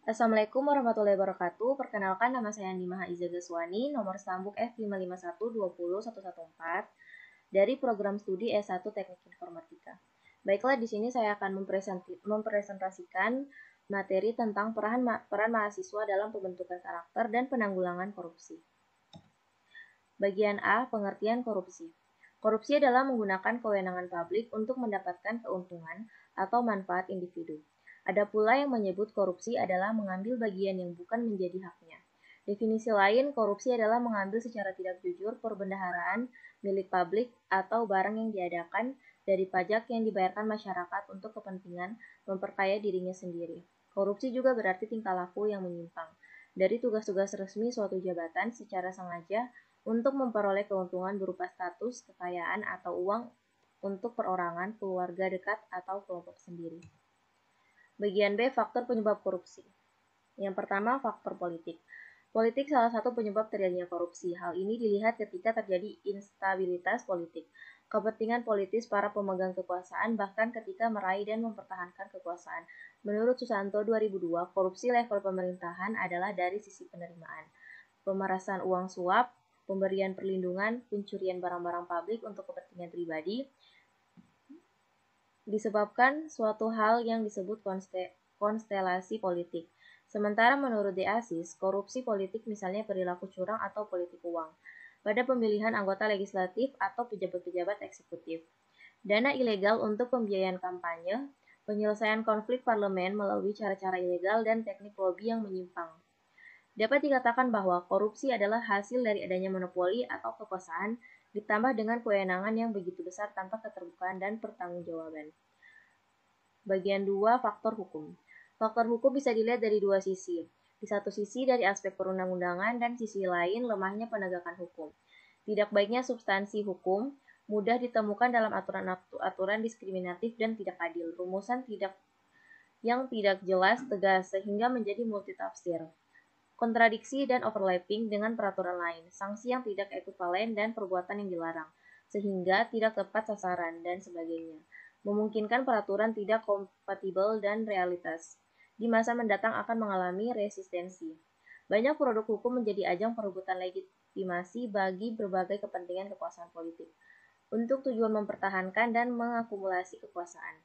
Assalamualaikum warahmatullahi wabarakatuh. Perkenalkan, nama saya Andi Mahaiza Gaswani, nomor sambung F551201114 dari program studi S1 Teknik Informatika. Baiklah, di sini saya akan mempresentasikan materi tentang peran mahasiswa dalam pembentukan karakter dan penanggulangan korupsi. Bagian A, pengertian korupsi. Korupsi adalah menggunakan kewenangan publik untuk mendapatkan keuntungan atau manfaat individu. Ada pula yang menyebut korupsi adalah mengambil bagian yang bukan menjadi haknya. Definisi lain, korupsi adalah mengambil secara tidak jujur perbendaharaan milik publik atau barang yang diadakan dari pajak yang dibayarkan masyarakat untuk kepentingan memperkaya dirinya sendiri. Korupsi juga berarti tingkah laku yang menyimpang dari tugas-tugas resmi suatu jabatan secara sengaja untuk memperoleh keuntungan berupa status, kekayaan, atau uang untuk perorangan, keluarga dekat, atau kelompok sendiri. Bagian B, faktor penyebab korupsi. Yang pertama, faktor politik. Politik salah satu penyebab terjadinya korupsi. Hal ini dilihat ketika terjadi instabilitas politik, kepentingan politis para pemegang kekuasaan, bahkan ketika meraih dan mempertahankan kekuasaan. Menurut Susanto 2002, korupsi level pemerintahan adalah dari sisi penerimaan, pemerasan uang suap, pemberian perlindungan, pencurian barang-barang publik untuk kepentingan pribadi, disebabkan suatu hal yang disebut konstelasi politik. Sementara menurut Deasis, korupsi politik misalnya perilaku curang atau politik uang pada pemilihan anggota legislatif atau pejabat-pejabat eksekutif. Dana ilegal untuk pembiayaan kampanye, penyelesaian konflik parlemen melalui cara-cara ilegal dan teknik lobby yang menyimpang. Dapat dikatakan bahwa korupsi adalah hasil dari adanya monopoli atau kekuasaan ditambah dengan kewenangan yang begitu besar tanpa keterbukaan dan pertanggungjawaban. Bagian 2, faktor hukum. Faktor hukum bisa dilihat dari dua sisi. Di satu sisi dari aspek perundang-undangan dan sisi lain lemahnya penegakan hukum. Tidak baiknya substansi hukum mudah ditemukan dalam aturan-aturan diskriminatif dan tidak adil. Rumusan yang tidak jelas tegas sehingga menjadi multitafsir. Kontradiksi dan overlapping dengan peraturan lain, sanksi yang tidak ekuivalen dan perbuatan yang dilarang, sehingga tidak tepat sasaran, dan sebagainya. Memungkinkan peraturan tidak kompatibel dan realitas. Di masa mendatang akan mengalami resistensi. Banyak produk hukum menjadi ajang perebutan legitimasi bagi berbagai kepentingan kekuasaan politik, untuk tujuan mempertahankan dan mengakumulasi kekuasaan.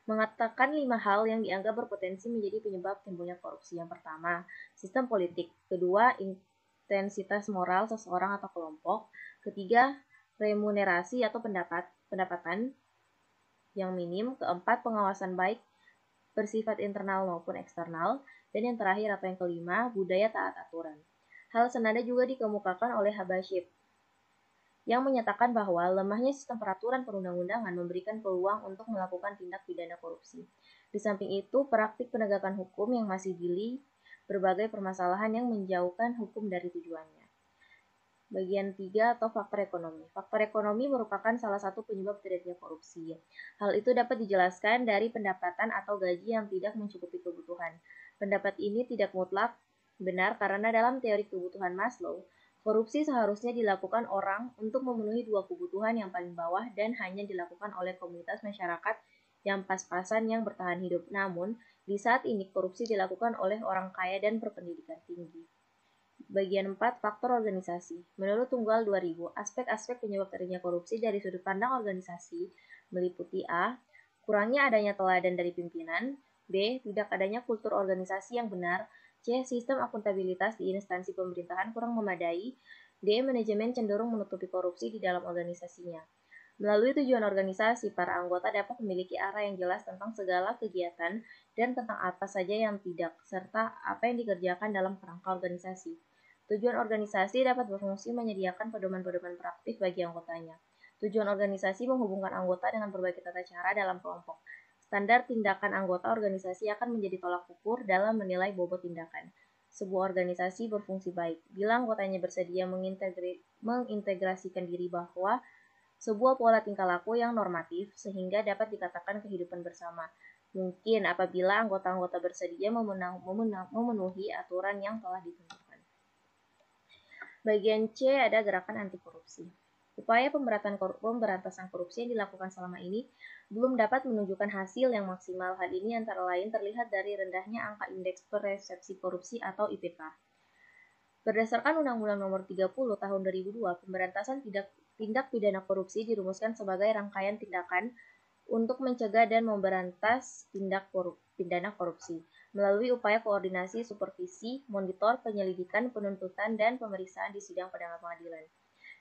Mengatakan 5 hal yang dianggap berpotensi menjadi penyebab timbulnya korupsi. Yang pertama, sistem politik. Kedua, intensitas moral seseorang atau kelompok. Ketiga, remunerasi atau pendapatan yang minim. Keempat, pengawasan baik bersifat internal maupun eksternal. Dan yang terakhir atau yang kelima, budaya taat aturan. Hal senada juga dikemukakan oleh Habashib yang menyatakan bahwa lemahnya sistem peraturan perundang-undangan memberikan peluang untuk melakukan tindak pidana korupsi. Di samping itu, praktik penegakan hukum yang masih gili berbagai permasalahan yang menjauhkan hukum dari tujuannya. Bagian 3 atau faktor ekonomi. Faktor ekonomi merupakan salah satu penyebab terjadinya korupsi. Hal itu dapat dijelaskan dari pendapatan atau gaji yang tidak mencukupi kebutuhan. Pendapat ini tidak mutlak benar karena dalam teori kebutuhan Maslow, korupsi seharusnya dilakukan orang untuk memenuhi dua kebutuhan yang paling bawah dan hanya dilakukan oleh komunitas masyarakat yang pas-pasan yang bertahan hidup. Namun, di saat ini korupsi dilakukan oleh orang kaya dan berpendidikan tinggi. Bagian 4, faktor organisasi. Menurut Tunggal 2000, aspek-aspek penyebab terjadinya korupsi dari sudut pandang organisasi meliputi A. Kurangnya adanya teladan dari pimpinan. B. Tidak adanya kultur organisasi yang benar. C. Sistem akuntabilitas di instansi pemerintahan kurang memadai. D. Manajemen cenderung menutupi korupsi di dalam organisasinya. Melalui tujuan organisasi, para anggota dapat memiliki arah yang jelas tentang segala kegiatan dan tentang apa saja yang tidak, serta apa yang dikerjakan dalam kerangka organisasi. Tujuan organisasi dapat berfungsi menyediakan pedoman-pedoman praktik bagi anggotanya. Tujuan organisasi menghubungkan anggota dengan berbagai tata cara dalam kelompok. Standar tindakan anggota organisasi akan menjadi tolak ukur dalam menilai bobot tindakan. Sebuah organisasi berfungsi baik bila anggotanya bersedia mengintegrasikan diri bahwa sebuah pola tingkah laku yang normatif sehingga dapat dikatakan kehidupan bersama. Mungkin apabila anggota-anggota bersedia memenuhi aturan yang telah ditentukan. Bagian C ada gerakan anti korupsi. Upaya pemberantasan korupsi yang dilakukan selama ini belum dapat menunjukkan hasil yang maksimal. Hal ini antara lain terlihat dari rendahnya angka indeks persepsi korupsi atau IPK. Berdasarkan Undang-Undang Nomor 30 Tahun 2002, pemberantasan tindak pidana korupsi dirumuskan sebagai rangkaian tindakan untuk mencegah dan memberantas tindak pidana korupsi melalui upaya koordinasi, supervisi, monitor, penyelidikan, penuntutan, dan pemeriksaan di sidang pengadilan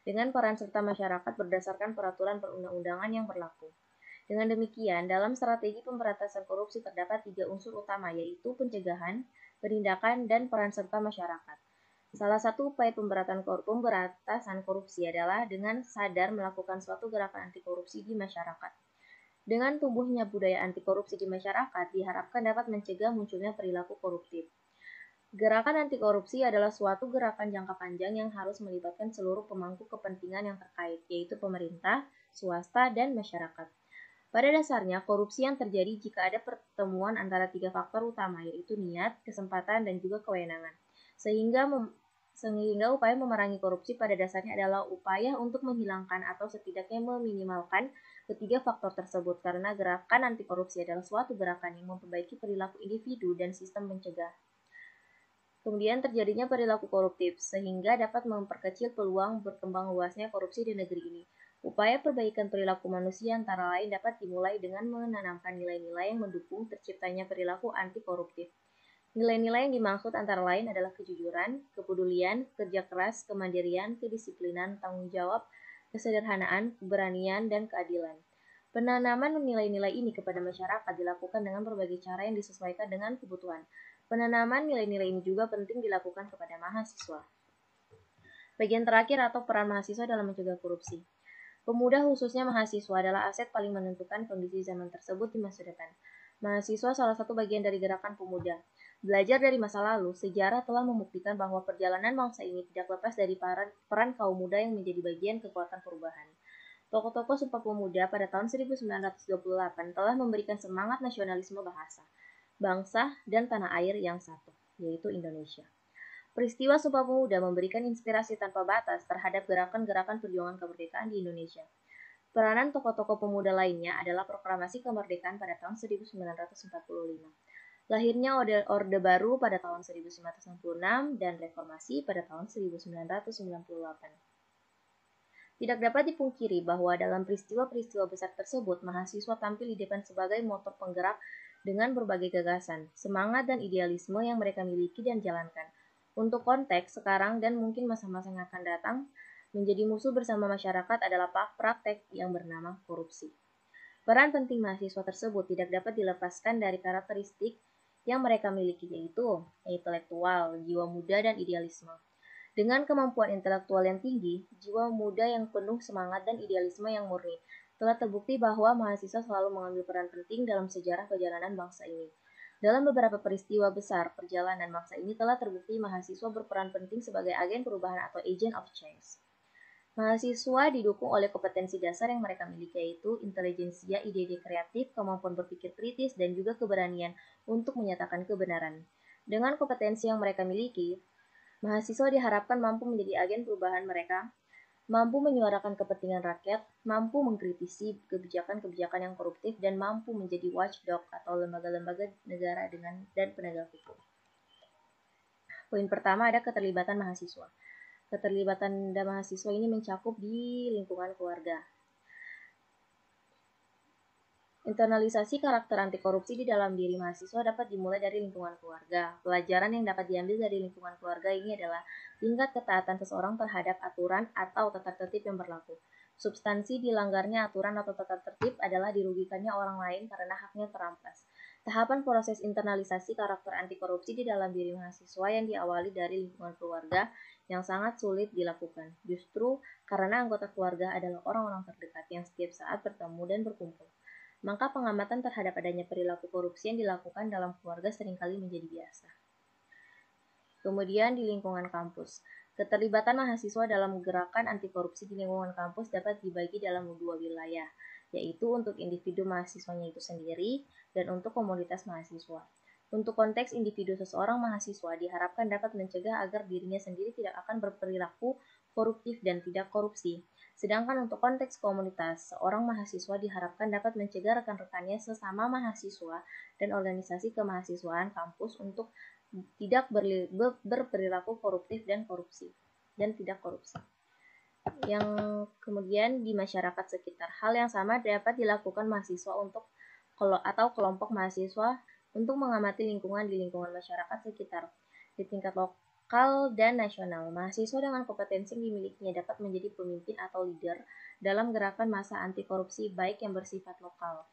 dengan peran serta masyarakat berdasarkan peraturan perundang-undangan yang berlaku. Dengan demikian, dalam strategi pemberantasan korupsi terdapat 3 unsur utama, yaitu pencegahan, penindakan, dan peran serta masyarakat. Salah satu upaya pemberantasan korupsi adalah dengan sadar melakukan suatu gerakan anti korupsi di masyarakat. Dengan tumbuhnya budaya anti korupsi di masyarakat, diharapkan dapat mencegah munculnya perilaku koruptif. Gerakan anti korupsi adalah suatu gerakan jangka panjang yang harus melibatkan seluruh pemangku kepentingan yang terkait, yaitu pemerintah, swasta, dan masyarakat. Pada dasarnya, korupsi yang terjadi jika ada pertemuan antara 3 faktor utama, yaitu niat, kesempatan, dan juga kewenangan. Sehingga upaya memerangi korupsi pada dasarnya adalah upaya untuk menghilangkan atau setidaknya meminimalkan ketiga faktor tersebut, karena gerakan anti korupsi adalah suatu gerakan yang memperbaiki perilaku individu dan sistem mencegah kemudian terjadinya perilaku koruptif, sehingga dapat memperkecil peluang berkembang luasnya korupsi di negeri ini. Upaya perbaikan perilaku manusia antara lain dapat dimulai dengan menanamkan nilai-nilai yang mendukung terciptanya perilaku anti koruptif. Nilai-nilai yang dimaksud antara lain adalah kejujuran, kepedulian, kerja keras, kemandirian, kedisiplinan, tanggung jawab, kesederhanaan, keberanian, dan keadilan. Penanaman nilai-nilai ini kepada masyarakat dilakukan dengan berbagai cara yang disesuaikan dengan kebutuhan. Penanaman nilai-nilai ini juga penting dilakukan kepada mahasiswa. Bagian terakhir atau peran mahasiswa dalam mencegah korupsi. Pemuda khususnya mahasiswa adalah aset paling menentukan kondisi zaman tersebut di masa depan. Mahasiswa salah satu bagian dari gerakan pemuda. Belajar dari masa lalu, sejarah telah membuktikan bahwa perjalanan bangsa ini tidak lepas dari peran kaum muda yang menjadi bagian kekuatan perubahan. Tokoh-tokoh Sumpah Pemuda pada tahun 1928 telah memberikan semangat nasionalisme bahasa, bangsa, dan tanah air yang satu, yaitu Indonesia. Peristiwa Sumpah Pemuda memberikan inspirasi tanpa batas terhadap gerakan-gerakan perjuangan kemerdekaan di Indonesia. Peranan tokoh-tokoh pemuda lainnya adalah proklamasi kemerdekaan pada tahun 1945. Lahirnya Orde Baru pada tahun 1966 dan reformasi pada tahun 1998. Tidak dapat dipungkiri bahwa dalam peristiwa-peristiwa besar tersebut, mahasiswa tampil di depan sebagai motor penggerak dengan berbagai gagasan, semangat, dan idealisme yang mereka miliki dan jalankan. Untuk konteks sekarang dan mungkin masa-masa yang akan datang, menjadi musuh bersama masyarakat adalah praktek yang bernama korupsi. Peran penting mahasiswa tersebut tidak dapat dilepaskan dari karakteristik yang mereka miliki, yaitu intelektual, jiwa muda, dan idealisme. Dengan kemampuan intelektual yang tinggi, jiwa muda yang penuh semangat, dan idealisme yang murni, telah terbukti bahwa mahasiswa selalu mengambil peran penting dalam sejarah perjalanan bangsa ini. Dalam beberapa peristiwa besar perjalanan bangsa ini telah terbukti mahasiswa berperan penting sebagai agen perubahan atau agent of change. Mahasiswa didukung oleh kompetensi dasar yang mereka miliki, yaitu intelijensia, ide-ide kreatif, kemampuan berpikir kritis, dan juga keberanian untuk menyatakan kebenaran. Dengan kompetensi yang mereka miliki, mahasiswa diharapkan mampu menjadi agen perubahan mereka, mampu menyuarakan kepentingan rakyat, mampu mengkritisi kebijakan-kebijakan yang koruptif, dan mampu menjadi watchdog atau lembaga-lembaga negara dan penegak hukum. Poin pertama ada keterlibatan mahasiswa. Keterlibatan mahasiswa ini mencakup di lingkungan keluarga. Internalisasi karakter anti korupsi di dalam diri mahasiswa dapat dimulai dari lingkungan keluarga. Pelajaran yang dapat diambil dari lingkungan keluarga ini adalah tingkat ketaatan seseorang terhadap aturan atau tata tertib yang berlaku. Substansi dilanggarnya aturan atau tata tertib adalah dirugikannya orang lain karena haknya terampas. Tahapan proses internalisasi karakter anti korupsi di dalam diri mahasiswa yang diawali dari lingkungan keluarga yang sangat sulit dilakukan, justru karena anggota keluarga adalah orang-orang terdekat yang setiap saat bertemu dan berkumpul. Maka pengamatan terhadap adanya perilaku korupsi yang dilakukan dalam keluarga seringkali menjadi biasa. Kemudian di lingkungan kampus. Keterlibatan mahasiswa dalam gerakan anti korupsi di lingkungan kampus dapat dibagi dalam dua wilayah, yaitu untuk individu mahasiswanya itu sendiri dan untuk komunitas mahasiswa. Untuk konteks individu seseorang mahasiswa diharapkan dapat mencegah agar dirinya sendiri tidak akan berperilaku koruptif dan tidak korupsi. Sedangkan untuk konteks komunitas, seorang mahasiswa diharapkan dapat mencegah rekan-rekannya sesama mahasiswa dan organisasi kemahasiswaan kampus untuk tidak berperilaku koruptif dan tidak korupsi. Yang kemudian di masyarakat sekitar, hal yang sama dapat dilakukan mahasiswa atau kelompok mahasiswa untuk mengamati lingkungan di lingkungan masyarakat sekitar. Di tingkat lokal dan nasional, mahasiswa dengan kompetensi yang dimilikinya dapat menjadi pemimpin atau leader dalam gerakan massa anti korupsi baik yang bersifat lokal.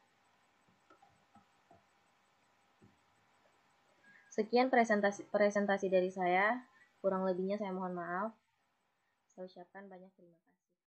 Sekian presentasi dari saya, kurang lebihnya saya mohon maaf. Saya ucapkan banyak terima kasih.